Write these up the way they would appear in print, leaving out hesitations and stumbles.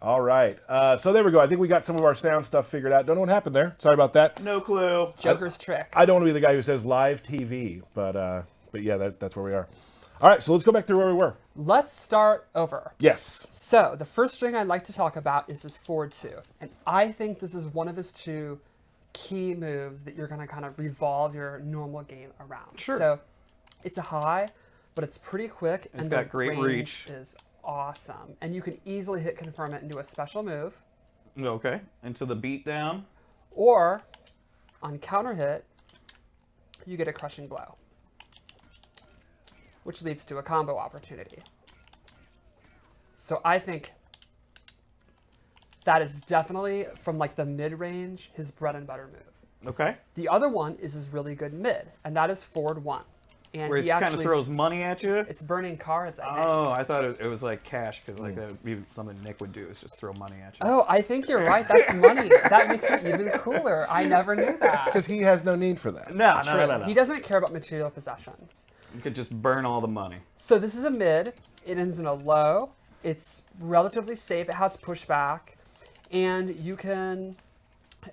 All right. So there we go. I think we got some of our sound stuff figured out. Don't know what happened there. Sorry about that. No clue. Joker's trick. I don't want to be the guy who says live TV, but yeah, that's where we are. All right, so let's go back to where we were. Let's start over. Yes. So the first string I'd like to talk about is his forward 2. And I think this is one of his 2 key moves that you're going to kind of revolve your normal game around. Sure. So it's a high, but it's pretty quick. It's and got the great range reach. is awesome. And you can easily hit confirm it into a special move. Okay. Into the beat down. Or on counter hit, you get a crushing blow, which leads to a combo opportunity. So I think that is definitely, from like the mid-range, his bread and butter move. Okay. The other one is his really good mid, and that is forward 1. And Where he kind of throws money at you. It's burning cards, I think. Oh, I thought it was like cash, because like that would be something Nick would do, is just throw money at you. Oh, I think you're right. That's money. That makes it even cooler. I never knew that. Because he has no need for that. No. He doesn't care about material possessions. You could just burn all the money. So this is a mid. It ends in a low. It's relatively safe. It has pushback. And you can...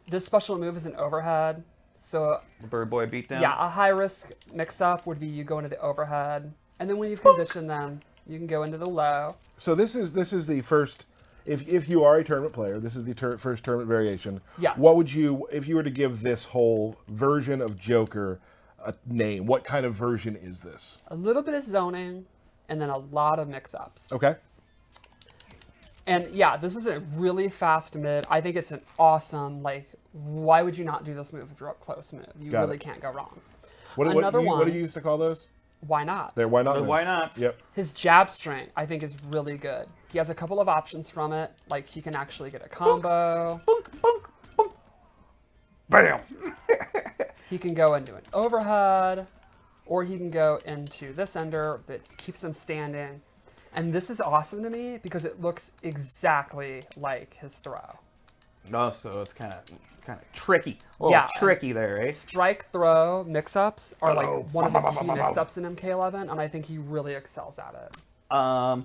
This special move is an overhead. So The Bird Boy beatdown. yeah, a high risk mix up would be you go into the overhead, and then when you've conditioned them, you can go into the low. So this is the first. If you are a tournament player, this is the first tournament variation. Yes. What would you, if you were to give this whole version of Joker a name? What kind of version is this? A little bit of zoning, and then a lot of mix ups. Okay. And yeah, this is a really fast mid. I think it's an awesome, like, why would you not do this move if you're up close move? You Got really it. can't go wrong. What do you used to call those? Why not? They're why not? The moves. why nots. Yep. His jab strength, I think, is really good. He has a couple of options from it. Like, he can actually get a combo. Bunk, bunk, bunk. Bam! He can go into an overhead, or he can go into this ender that keeps him standing. And this is awesome to me because it looks exactly like his throw. Oh, so it's kind of tricky. A little Yeah. tricky there, eh? Strike throw mix-ups are like Oh. one of the key mix-ups in MK11, and I think he really excels at it.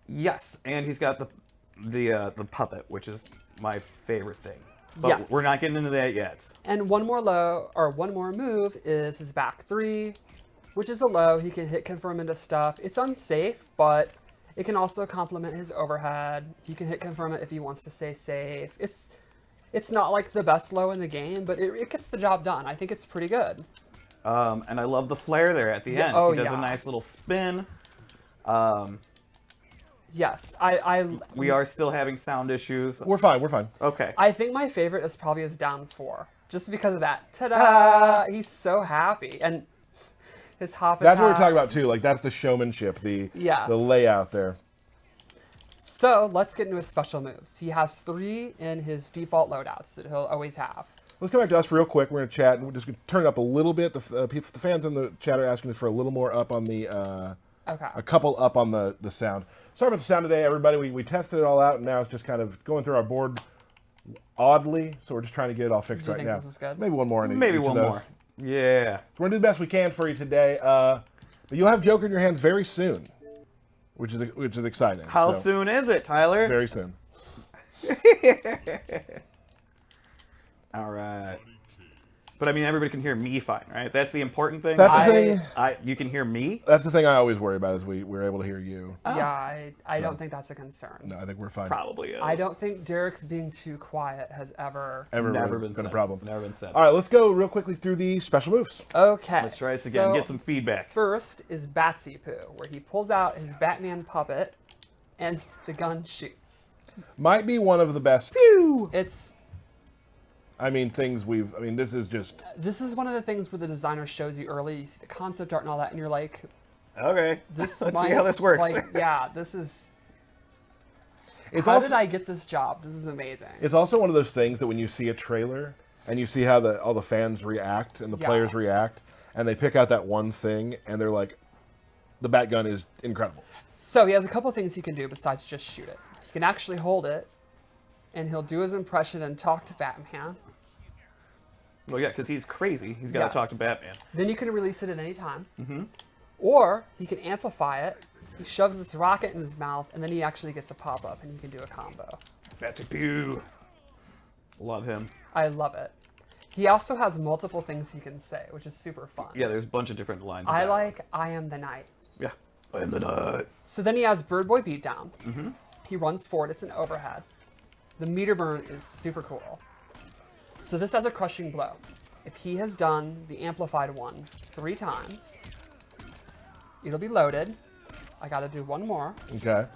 Yes, and he's got the puppet, which is my favorite thing. But Yes. we're not getting into that yet. And one more move is his back 3, which is a low. He can hit confirm into stuff. It's unsafe, but it can also complement his overhead. He can hit confirm it if he wants to stay safe. It's not like the best low in the game, but it gets the job done. I think it's pretty good. And I love the flare there at the end. Oh, he does yeah. a nice little spin. Yes, We are still having sound issues. We're fine. Okay. I think my favorite is probably his down 4, just because of that. Ta-da! He's so happy, and his hop That's what we're attack. talking about too. Like that's the showmanship, Yes. the layout there. So let's get into his special moves. He has 3 in his default loadouts that he'll always have. Let's come back to us real quick. We're gonna chat and we're just gonna turn it up a little bit. The fans in the chat are asking us for a little more up on the, Okay. a couple up on the sound. Sorry about the sound today, everybody. We tested it all out and now it's just kind of going through our board oddly. So we're just trying to get it all fixed Do you right think now. this is good? Maybe one more. In Maybe each one of those. more. Yeah. So we're gonna do the best we can for you today. But you'll have Joker in your hands very soon, which is exciting. How So, soon is it, Tyler? Very soon. All right. But I mean, everybody can hear me fine, right? That's the important thing. That's the thing. You can hear me? That's the thing I always worry about is we're able to hear you. Yeah, I don't think that's a concern. No, I think we're fine. Probably is. I don't think Derek's being too quiet has ever... Never been been a said. problem. Never been said. All right, let's go real quickly through the special moves. Okay. Let's try this again. So Get some feedback. First is Batsy Poo, where he pulls out his Batman puppet and the gun shoots. Might be one of the best. It's... This is just. This is one of the things where the designer shows you early, you see the concept art and all that, and you're like, Okay. this Let's might, see how this works. Like, yeah, this is... It's How also, did I get this job? This is amazing. It's also one of those things that when you see a trailer and you see how all the fans react and the Yeah. players react, and they pick out that one thing and they're like, the bat gun is incredible. So he has a couple things he can do besides just shoot it. He can actually hold it, and he'll do his impression and talk to Batman. Well, yeah, because he's crazy. He's got to Yes. talk to Batman. Then you can release it at any time. Mm-hmm. Or he can amplify it. He shoves this rocket in his mouth, and then he actually gets a pop-up, and he can do a combo. Batsy Pew. Love him. I love it. He also has multiple things he can say, which is super fun. Yeah, there's a bunch of different lines. I of like I am the knight. Yeah. I am the knight. So then he has Bird Boy Beatdown. He runs forward. It's an overhead. The meter burn is super cool. So this has a crushing blow. If he has done the amplified one 3 times, it'll be loaded. I got to do one more. Okay.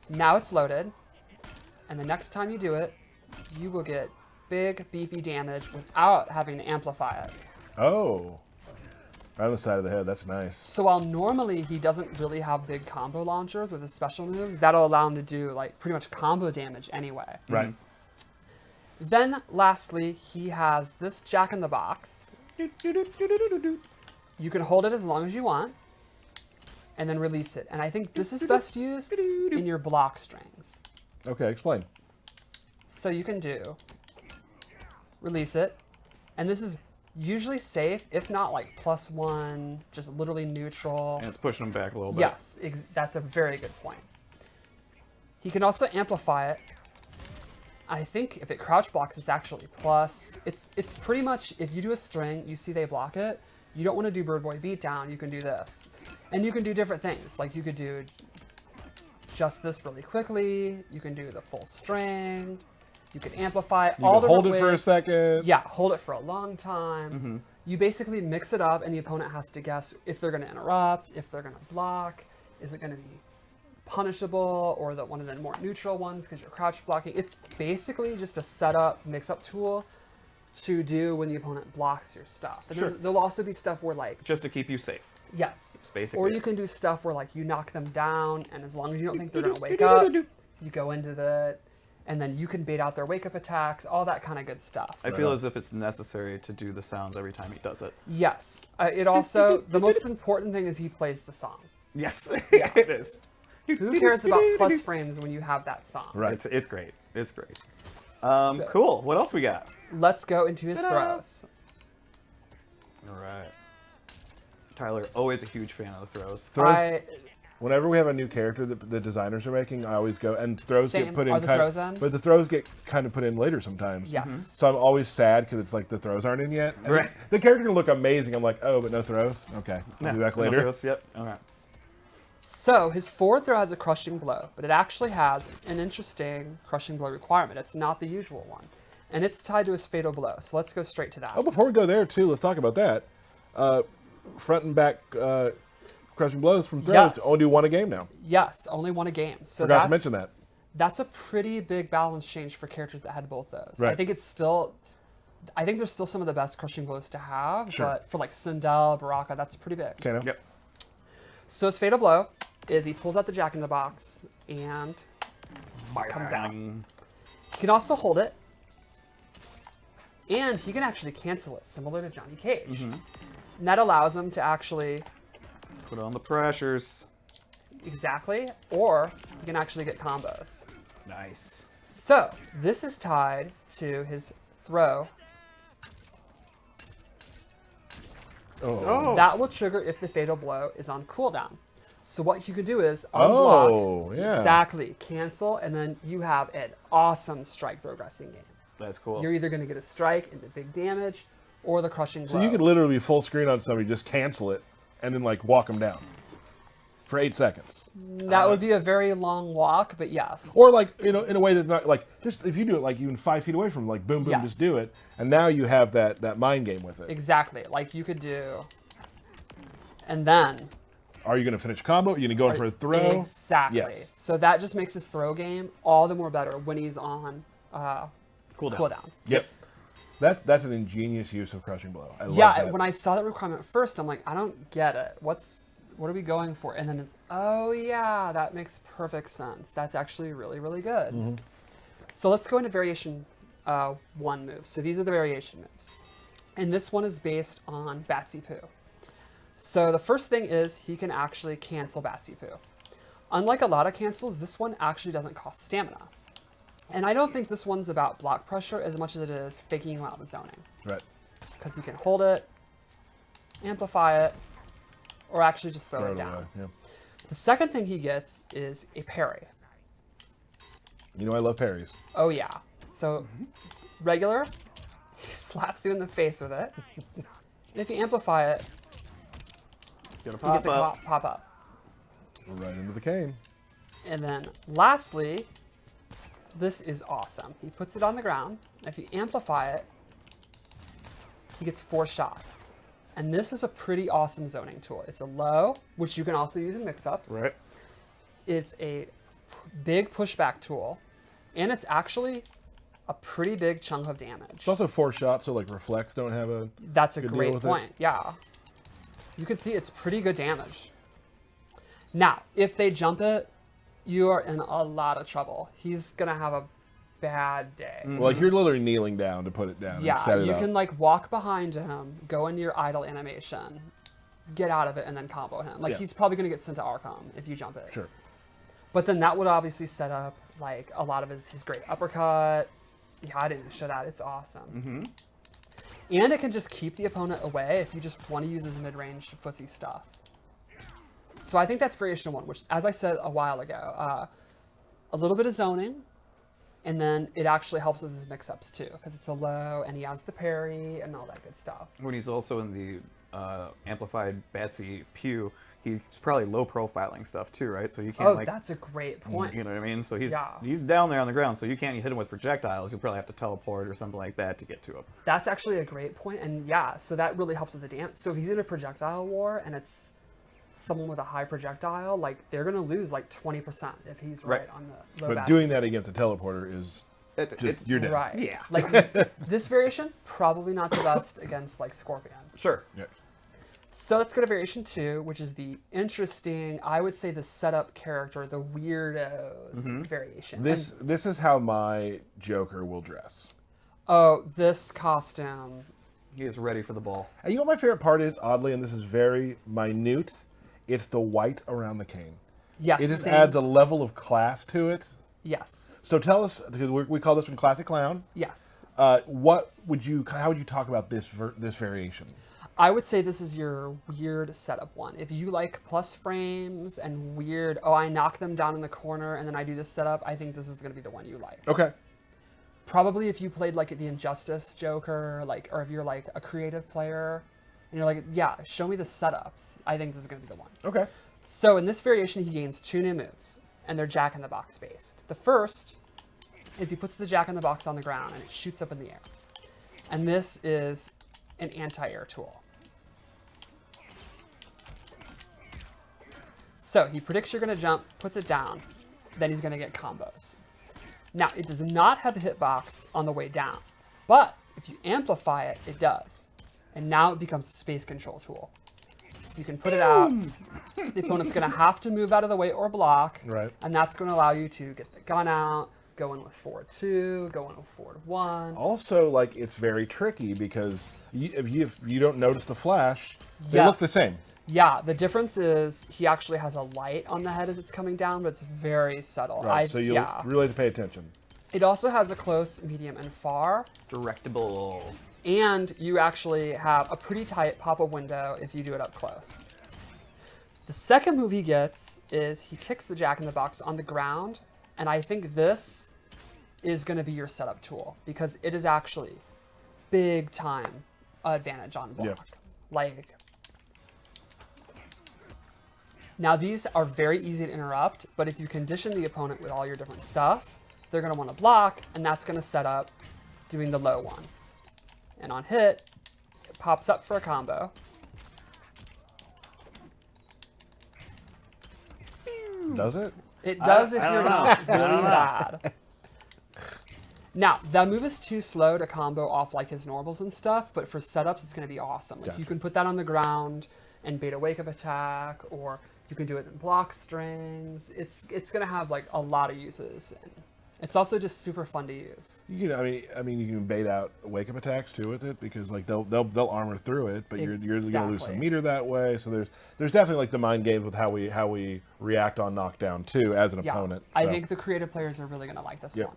Now it's loaded. And the next time you do it, you will get big, beefy damage without having to amplify it. Oh. Right on the side of the head. That's nice. So while normally he doesn't really have big combo launchers with his special moves, that'll allow him to do like pretty much combo damage anyway. Right. Then lastly, he has this Jack in the Box. You can hold it as long as you want and then release it. And I think this is best used in your block strings. Okay, explain. So you can do release it, and this is usually safe, if not like +1, just literally neutral. And it's pushing him back a little bit. Yes, that's a very good point. He can also amplify it. I think if it crouch blocks, it's actually plus. It's pretty much, if you do a string, you see they block it, you don't want to do Bird Boy Beatdown, you can do this. And you can do different things, like you could do just this really quickly, you can do the full string, you can amplify it, You all can hold it different for a ways. second. Yeah, hold it for a long time. You basically mix it up, and the opponent has to guess if they're going to interrupt, if they're going to block, is it going to be punishable, or one of the more neutral ones because you're crouch blocking. It's basically just a setup, mix-up tool to do when the opponent blocks your stuff. And Sure. there'll also be stuff where like, Just to keep you safe. yes, It's basically or you it. can do stuff where like you knock them down, and as long as you don't think they're going to wake up, you go into the, and then you can bait out their wake-up attacks, all that kind of good stuff. I feel as if it's necessary to do the sounds every time he does it. Yes. It also, the most important thing is he plays the song. Yes, it is. Who cares about plus frames when you have that song? Right. It's great. It's great. So- Cool. What else we got? Let's go into his Ta-da. throws. All right. Tyler, always a huge fan of the throws. Throws. Whenever we have a new character that the designers are making, I always go, and throws Same. get put Are in the kind throws in? but the throws get kind of put in later sometimes. Yes. So I'm always sad because it's like the throws aren't in yet. And Right. The character can look amazing. I'm like, oh, but no throws. Okay, I'll be back No later. throws, Yep. All right. So his forward throw has a crushing blow, but it actually has an interesting crushing blow requirement. It's not the usual one. And it's tied to his fatal blow. So let's go straight to that. Oh, before we go there too, let's talk about that. Front and back crushing blows from throws. Yes. Only do one a game now. Yes, only one a game. So Forgot to mention that. That's a pretty big balance change for characters that had both those. Right. I think there's still some of the best crushing blows to have, Sure. but for like Sindel, Baraka, that's pretty big. Okay, now? Yep. So his fatal blow is he pulls out the Jack in the Box and comes out. He can also hold it, and he can actually cancel it, similar to Johnny Cage. And that allows him to actually, Put on the pressures. exactly, or he can actually get combos. Nice. So this is tied to his throw. Oh. That will trigger if the fatal blow is on cooldown. So what you can do is unblock, Oh, yeah. exactly, cancel, and then you have an awesome strike progressing game. That's cool. You're either going to get a strike into big damage or the crushing blow. So you could literally be full screen on somebody, just cancel it, and then like walk them down for 8 seconds. That would be a very long walk, but yes. Or like, in a way that's not like, just if you do it like even 5 feet away from them, like boom, boom, Yes. just do it. And now you have that mind game with it. Exactly. Like you could do, and then Are you going to finish a combo? Are you going to go in for a throw? Exactly. Yes. So that just makes his throw game all the more better when he's on cooldown. Yep. That's an ingenious use of crushing blow. I love Yeah, that. when I saw that requirement first, I'm like, I don't get it. What are we going for? And then it's, oh yeah, that makes perfect sense. That's actually really, really good. So let's go into variation 1 moves. So these are the variation moves. And this one is based on Batsy Poo. So the first thing is he can actually cancel Batsy Poo. Unlike a lot of cancels, this one actually doesn't cost stamina. And I don't think this one's about block pressure as much as it is faking you out with zoning. Right. Because you can hold it, amplify it, or actually just throw Throw it it down. away, yeah. The second thing he gets is a parry. You know I love parries. Oh yeah. So regular, he slaps you in the face with it. And if you amplify it, Gonna he gets pop a up. pop up. Right into the cane. And then lastly, this is awesome. He puts it on the ground. If you amplify it, he gets 4 shots. And this is a pretty awesome zoning tool. It's a low, which you can also use in mix-ups. Right. It's a big pushback tool, and it's actually a pretty big chunk of damage. It's also 4 shots, so like reflex don't have a. That's a good deal great with it. point. Yeah. You can see it's pretty good damage. Now, if they jump it, you are in a lot of trouble. He's going to have a bad day. Well, like you're literally kneeling down to put it down. Yeah, and set it you up. can like walk behind him, go into your idle animation, get out of it, and then combo him. Like Yeah. he's probably going to get sent to Arkham if you jump it. Sure. But then that would obviously set up like a lot of his great uppercut. Yeah, I didn't show that. It's awesome. And it can just keep the opponent away if you just want to use his mid-range footsie stuff. So I think that's variation 1, which, as I said a while ago, a little bit of zoning, and then it actually helps with his mix-ups too, because it's a low, and he has the parry and all that good stuff. When he's also in the amplified Batsy Pew, he's probably low profiling stuff too, right? So you can't Oh, like, that's a great point. you know what I mean? So Yeah. he's down there on the ground, so you can't hit him with projectiles. You'll probably have to teleport or something like that to get to him. That's actually a great point, and yeah, so that really helps with the damage. So if he's in a projectile war and it's someone with a high projectile, like they're gonna lose like 20% if he's right, Right. on the low But bat. doing that against a teleporter is just you're dead. right, Yeah. Like this variation, probably not the best against like Scorpion. Sure. Yeah. So let's go to variation 2, which is the interesting, I would say the setup character, the weirdos variation. This is how my Joker will dress. Oh, this costume. He is ready for the ball. And you know what my favorite part is, oddly, and this is very minute, it's the white around the cane. Yes. It just same- adds a level of class to it. Yes. So tell us, because we call this one Classic Clown. Yes. How would you talk about this variation? I would say this is your weird setup one. If you like plus frames and weird, oh, I knock them down in the corner and then I do this setup, I think this is going to be the one you like. Okay. Probably if you played like the Injustice Joker, like, or if you're like a creative player and you're like, yeah, show me the setups, I think this is going to be the one. Okay. So in this variation, he gains 2 new moves, and they're Jack in the Box based. The first is he puts the Jack in the Box on the ground and it shoots up in the air. And this is an anti-air tool. So he predicts you're going to jump, puts it down, then he's going to get combos. Now, it does not have a hitbox on the way down, but if you amplify it, it does. And now it becomes a space control tool. So you can put it out. The opponent's going to have to move out of the way or block, Right. and that's going to allow you to get the gun out, go in with forward 2, go in with forward 1. Also, like, it's very tricky because if you don't notice the flash, they look Yes. the same. Yeah, the difference is he actually has a light on the head as it's coming down, but it's very subtle. Right. So you really have to pay attention. It also has a close, medium, and far. Directable. And you actually have a pretty tight pop-up window if you do it up close. The second move he gets is he kicks the Jack in the Box on the ground, and I think this is going to be your setup tool because it is actually big time advantage on block. Yeah. Like, now these are very easy to interrupt, but if you condition the opponent with all your different stuff, they're going to want to block, and that's going to set up doing the low one. And on hit, it pops up for a combo. Does it? It does if I you're don't know. not I don't really know. bad. Now, that move is too slow to combo off like his normals and stuff, but for setups, it's going to be awesome. Like, Gotcha. you can put that on the ground and bait a wake-up attack, or you can do it in block strings. It's going to have like a lot of uses. And it's also just super fun to use. You can, I mean, you can bait out wake-up attacks too with it because like they'll armor through it, but you're going to lose some Exactly. meter that way. So there's definitely like the mind games with how we react on knockdown too as an Yeah, opponent. I So, think the creative players are really going to like this Yep. one.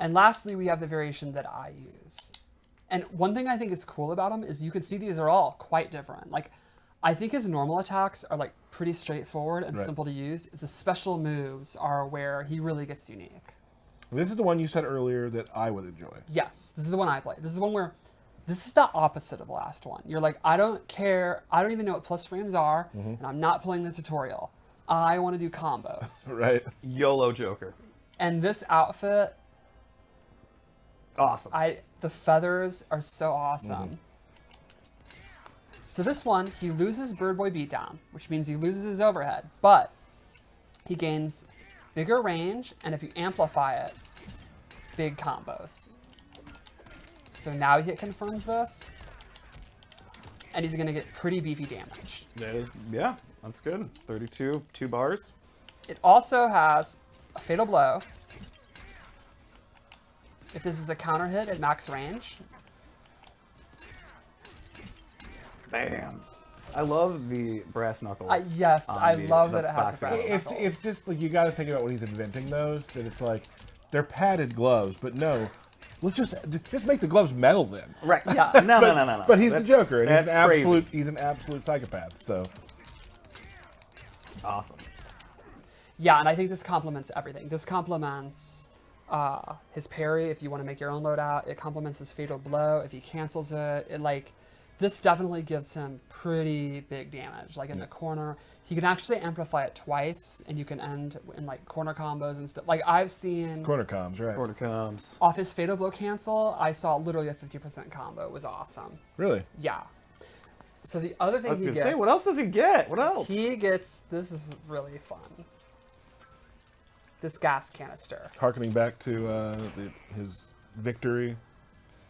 And lastly, we have the variation that I use. And one thing I think is cool about them is you can see these are all quite different. Like, I think his normal attacks are like pretty straightforward and Right. simple to use. The special moves are where he really gets unique. This is the one you said earlier that I would enjoy. Yes, this is the one I play. This is the one where this is the opposite of the last one. You're like, I don't care. I don't even know what plus frames are, and I'm not playing the tutorial. I want to do combos. Right. YOLO Joker. And this outfit, Awesome. the feathers are so awesome. So this one, he loses Bird Boy Beatdown, which means he loses his overhead, but he gains bigger range, and if you amplify it, big combos. So now he confirms this, and he's gonna get pretty beefy damage. That is, yeah, that's good. 32, 2 bars. It also has a Fatal Blow. If this is a counter hit at max range. Bam. I love the brass knuckles. Yes, on I the- love the that it has boxing a brass gloves. knuckles. It's just like you got to think about when he's inventing those. That it's like they're padded gloves, but no, let's just make the gloves metal then. Right. Yeah. No. But he's That's- the Joker, and that's crazy. he's an absolute psychopath. So Awesome. Yeah, and I think this complements everything. This complements his parry if you want to make your own loadout. It complements his Fatal Blow if he cancels it. This definitely gives him pretty big damage. Like in the corner, he can actually amplify it twice, and you can end in like corner combos and stuff. Like I've seen corner comms, right? Quarter comes. off his Fatal Blow cancel, I saw literally a 50% combo. It was awesome. Really? Yeah. So the other I thing was he gonna gets, say, what else does he get? What else? he gets. This is really fun. This gas canister. Harkening back to his victory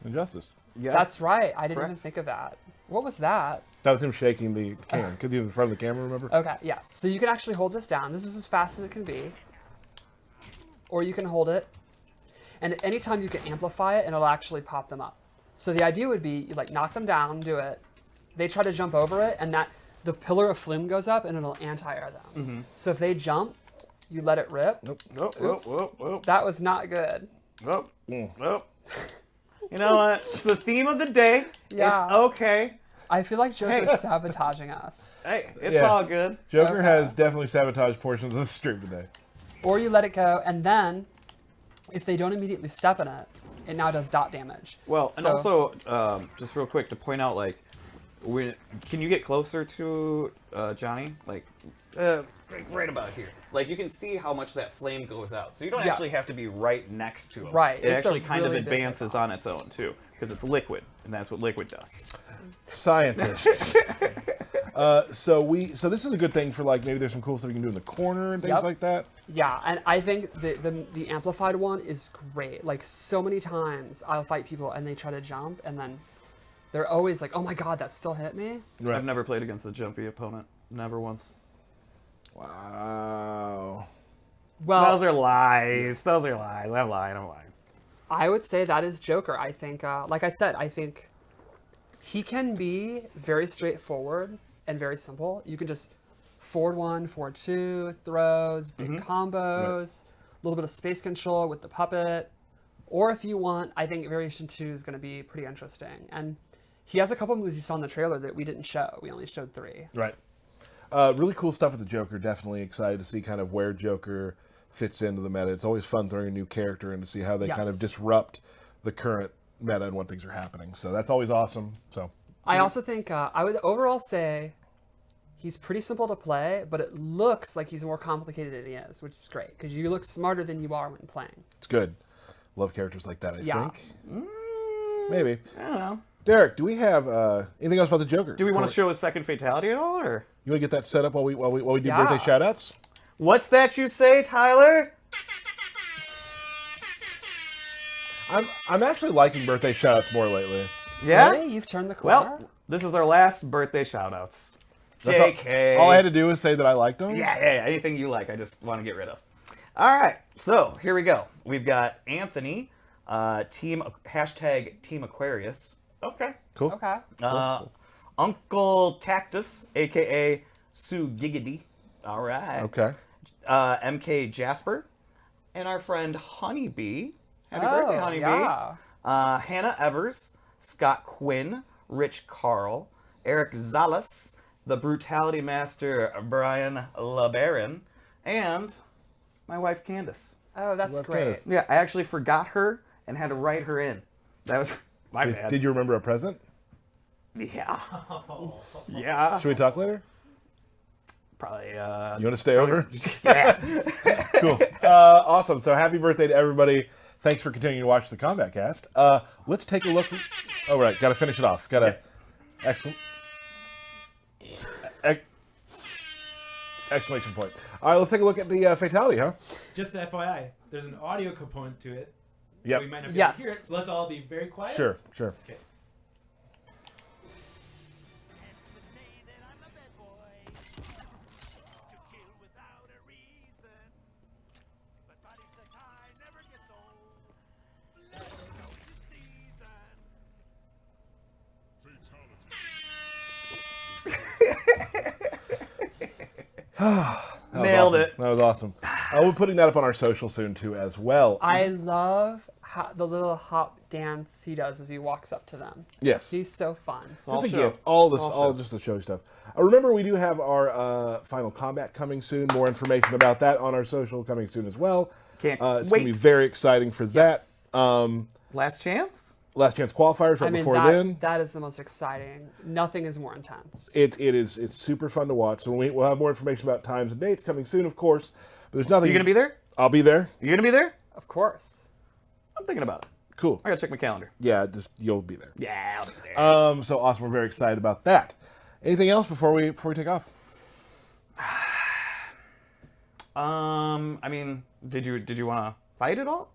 and justice. Yes. That's right. I didn't Correct. even think of that. What was that? That was him shaking the can because he was in front of the camera. Remember? Okay, yes. So you can actually hold this down. This is as fast as it can be. Or you can hold it. And at any time you can amplify it and it'll actually pop them up. So the idea would be you like knock them down, do it. They try to jump over it and that the pillar of flume goes up and it'll anti-air them. So if they jump, you let it rip. Nope. Whoop. That was not good. Nope. You know what? It's the theme of the day. Yeah. It's okay. I feel like Joker's sabotaging us. Hey, it's Yeah. all good. Joker Okay. has definitely sabotaged portions of the stream today. Or you let it go, and then if they don't immediately step in it, it now does dot damage. Well, and So- also, just real quick to point out, like, can you get closer to Johnny? Like, right about here. Like, you can see how much that flame goes out. So you don't Yes. actually have to be right next to him. Right, It it's a actually kind really of big advances on its own, too. Because it's liquid, and that's what liquid does. Scientists. So this is a good thing for like maybe there's some cool stuff you can do in the corner and things Yep. like that. Yeah, and I think the amplified one is great. Like so many times I'll fight people and they try to jump and then they're always like, "Oh my god, that still hit me." Right. I've never played against a jumpy opponent. Never once. Wow. Well, Those are lies. I'm lying. I would say that is Joker. I think, like I said, I think he can be very straightforward and very simple. You can just forward one, forward two, throws, big combos, a little bit of space control with the puppet. Or if you want, I think variation 2 is going to be pretty interesting. And he has a couple moves you saw in the trailer that we didn't show. We only showed 3. Right. Really cool stuff with the Joker. Definitely excited to see kind of where Joker fits into the meta. It's always fun throwing a new character in to see how they kind of Yes. disrupt the current meta and what things are happening. So that's always awesome. So I also think I would overall say he's pretty simple to play, but it looks like he's more complicated than he is, which is great because you look smarter than you are when playing. it's good. Love characters like that, I Yeah. think. Maybe. I don't know. Derek, do we have anything else about the Joker? Do we want to Before- show his second fatality at all, or You want to get that set up while we do Yeah. birthday shout-outs? what's that you say, Tyler? I'm actually liking birthday shout-outs more lately. Yeah. Really? You've turned the corner? Well, this is our last birthday shout-outs. That's all- JK. All I had to do was say that I liked them. Yeah, anything you like, I just want to get rid of. All right, so here we go. We've got Anthony, Team Aquarius. Okay. Cool. Okay. Uncle Tactus, aka Sue Giggity. All right. Okay. MK Jasper, and our friend Honeybee. Happy birthday, Honeybee. Yeah. Hannah Evers, Scott Quinn, Rich Carl, Eric Zalas, the Brutality Master, Brian LeBaron, and my wife, Candace. Oh, that's Love great. Candace. Yeah, I actually forgot her and had to write her in. That was my bad. Did you remember a present? Yeah. Yeah. Should we talk later? Probably, You want to stay over? yeah. Cool. Awesome. So happy birthday to everybody. Thanks for continuing to watch the Kombat Cast. Let's take a look. Oh, right. Got to finish it off. Got to. Excellent. Exclamation point. All right, let's take a look at the fatality, huh? Just FYI, there's an audio component to it. Yep. So we might not be able to Yes. hear it. So let's all be very quiet. Sure. Okay. Nailed awesome. it. That was awesome. We're putting that up on our social soon, too, as well. I love the little hop dance he does as he walks up to them. Yes. He's so fun. All Just a show. gift. All this, All all show. just the show stuff. Remember, we do have our Final Combat coming soon. More information about that on our social coming soon as well. Can't It's wait. going to be very exciting for Yes. that. Last chance? Last chance qualifiers right I mean, before that, then. that is the most exciting. Nothing is more intense. It's super fun to watch. So we'll have more information about times and dates coming soon, of course. But there's nothing. You gonna be there? I'll be there. You gonna be there? Of course. I'm thinking about it. Cool. I gotta check my calendar. Yeah, just you'll be there. Yeah, I'll be there. So awesome. We're very excited about that. Anything else before we take off? I mean, did you want to fight at all?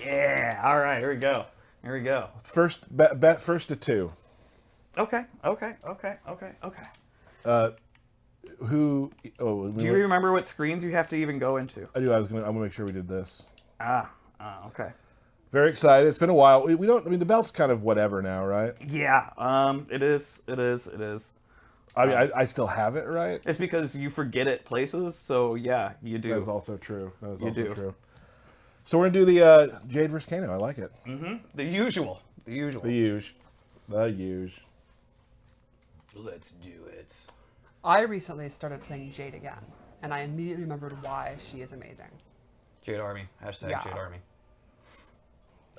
Yeah. All right. Here we go. Here we go. First, bet first to two. Okay. Who? Oh, Do you remember what screens you have to even go into? I do. I'm gonna make sure we did this. Okay. Very excited. It's been a while. We don't. I mean, the belt's kind of whatever now, right? Yeah. It is. I mean, I still have it, right? It's because you forget it places. So yeah, you do. That is also true. That is You also do. true. So we're gonna do the Jade vs. Kano. I like it. The usual. The huge. Let's do it. I recently started playing Jade again, and I immediately remembered why she is amazing. Jade Army. Hashtag Yeah. Jade Army.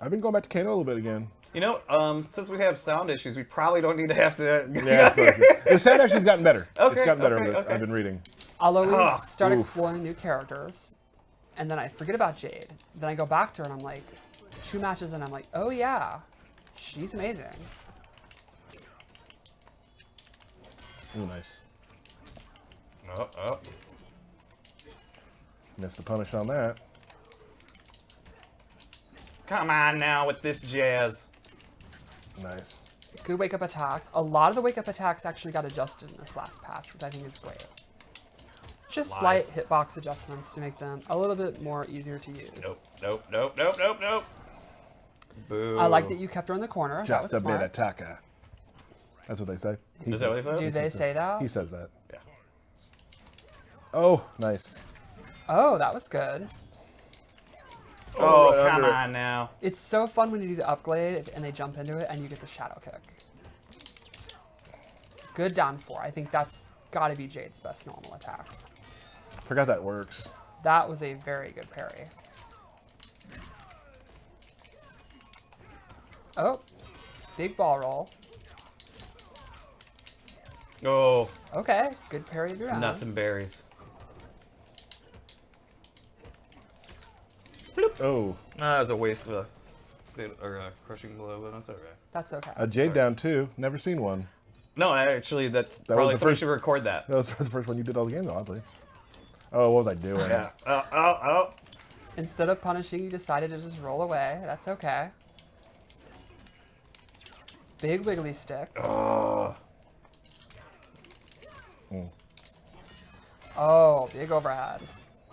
I've been going back to Kano a little bit again. You know, since we have sound issues, we probably don't need to have to. Yeah, the sound actually's gotten better. It's Okay, gotten better. okay. I've been reading. I'll always start Oof. exploring new characters, and then I forget about Jade. Then I go back to her, and I'm like, 2 matches, and I'm like, oh yeah, she's amazing. Ooh, nice. Oh. Missed the punish on that. Come on now with this jazz. Nice. Good wake-up attack. A lot of the wake-up attacks actually got adjusted in this last patch, which I think is great. Just Lies. slight hitbox adjustments to make them a little bit more easier to use. Nope. Boo. I like that you kept her in the corner. Just that a was bit smart. attacker. That's what they say. Is that what he says? Do they say that? He says that. Yeah. Oh, nice. Oh, that was good. Oh, right come under it. on now. It's so fun when you do the upgrade and they jump into it and you get the shadow kick. Good down 4. I think that's got to be Jade's best normal attack. Forgot that works. That was a very good parry. Oh, big ball roll. Oh, Okay, good parry of your own. nuts and berries. Oh, That was a waste of a crushing blow, but that's alright. That's okay. a Jade down two. Never seen one. No, actually, that's was probably the somebody first- should record that. That was the first one you did all the game, though, oddly. Oh, what was I doing? Yeah. Oh. Instead of punishing, you decided to just roll away. That's okay. Big wiggly stick. Oh. Oh, big overhead.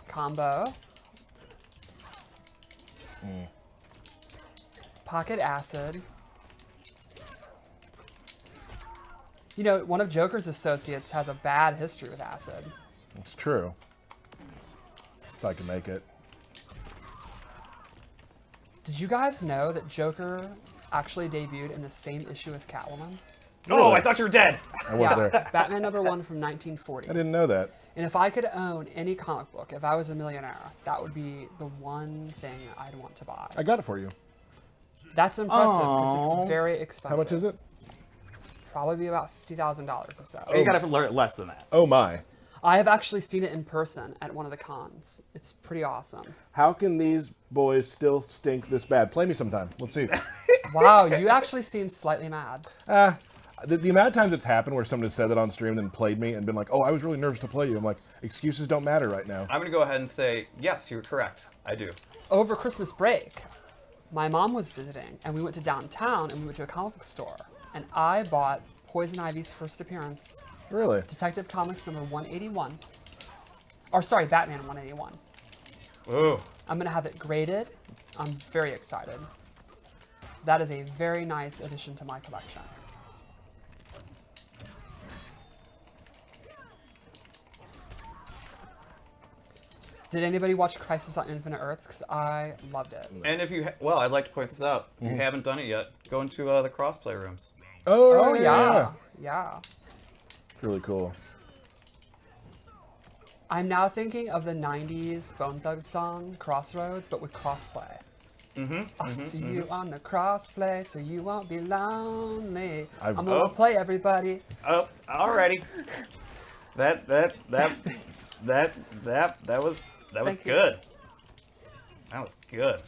Combo. Pocket acid. You know, one of Joker's associates has a bad history with acid. It's true. If I can make it. Did you guys know that Joker actually debuted in the same issue as Catwoman? Oh, I thought you were dead. I was there. Batman #1 from 1940. I didn't know that. And if I could own any comic book, if I was a millionaire, that would be the one thing I'd want to buy. I got it for you. That's impressive because Aw. it's very expensive. How much is it? Probably be about $50,000 or so. You got to learn less than that. Oh my. I have actually seen it in person at one of the cons. It's pretty awesome. How can these boys still stink this bad? Play me sometime. Let's see. Wow, you actually seem slightly mad. The amount of times it's happened where someone has said that on stream and then played me and been like, oh, I was really nervous to play you. I'm like, excuses don't matter right now. I'm going to go ahead and say, yes, you're correct. I do. Over Christmas break, my mom was visiting, and we went to downtown, and we went to a comic book store, and I bought Poison Ivy's first appearance, Really? Detective Comics number 181. Or sorry, Batman 181. Ooh. I'm going to have it graded. I'm very excited. That is a very nice addition to my collection. Did anybody watch Crisis on Infinite Earths? Because I loved it. And if you, well, I'd like to point this out. If you haven't done it yet, go into the crossplay rooms. Oh, Oh, yeah. It's really cool. I'm now thinking of the 90s Bone Thugs song, Crossroads, but with crossplay. I'll see you on the crossplay, so you won't be lonely. I'm gonna play everybody. Oh, alrighty. That was Thank you. good. That was good.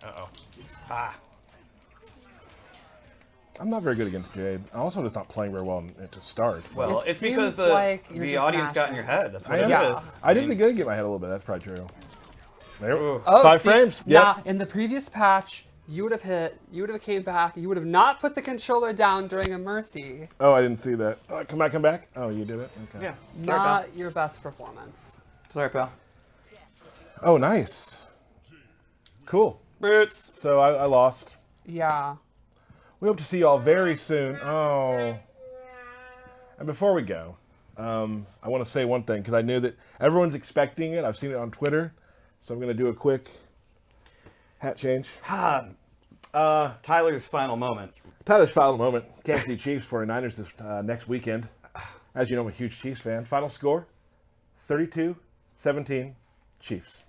Uh-oh. Ah. I'm not very good against Jade. I also just not playing very well to start. Well, It it's because seems like you're the just audience got in mashing. your head. That's what I it am. is. I did get in my head a little bit. That's probably true. There. Ooh. Oh, 5 see, frames. Now, Yep. in the previous patch, you would have came back, you would have not put the controller down during a mercy. Oh, I didn't see that. Come back. Oh, you did it? Okay. Yeah. Sorry, pal. Not your best performance. Sorry, pal. Oh, nice. Cool. Boots. So I lost. Yeah. We hope to see y'all very soon. Oh. And before we go, I want to say one thing because I knew that everyone's expecting it. I've seen it on Twitter. So I'm going to do a quick hat change. Tyler's final moment. Tyler's final moment. Kansas City Chiefs 49ers this next weekend. As you know, I'm a huge Chiefs fan. Final score, 32-17 Chiefs.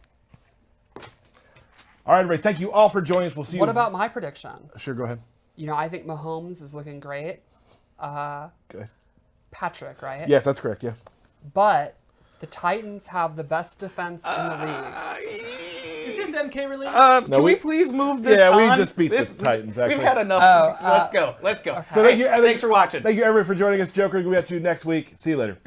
All right, everybody. Thank you all for joining us. We'll see you. What about my prediction? Sure, go ahead. You know, I think Mahomes is looking great. Good. Patrick, right? Yes, that's correct. Yeah. But the Titans have the best defense in the league. Is this MK related? Can we please move this Yeah, on? we just beat the Titans, actually. We've had enough. Oh, Let's go. So thank you. Thanks for watching. Thank you, everybody, for joining us. Joker, we'll be at you next week. See you later.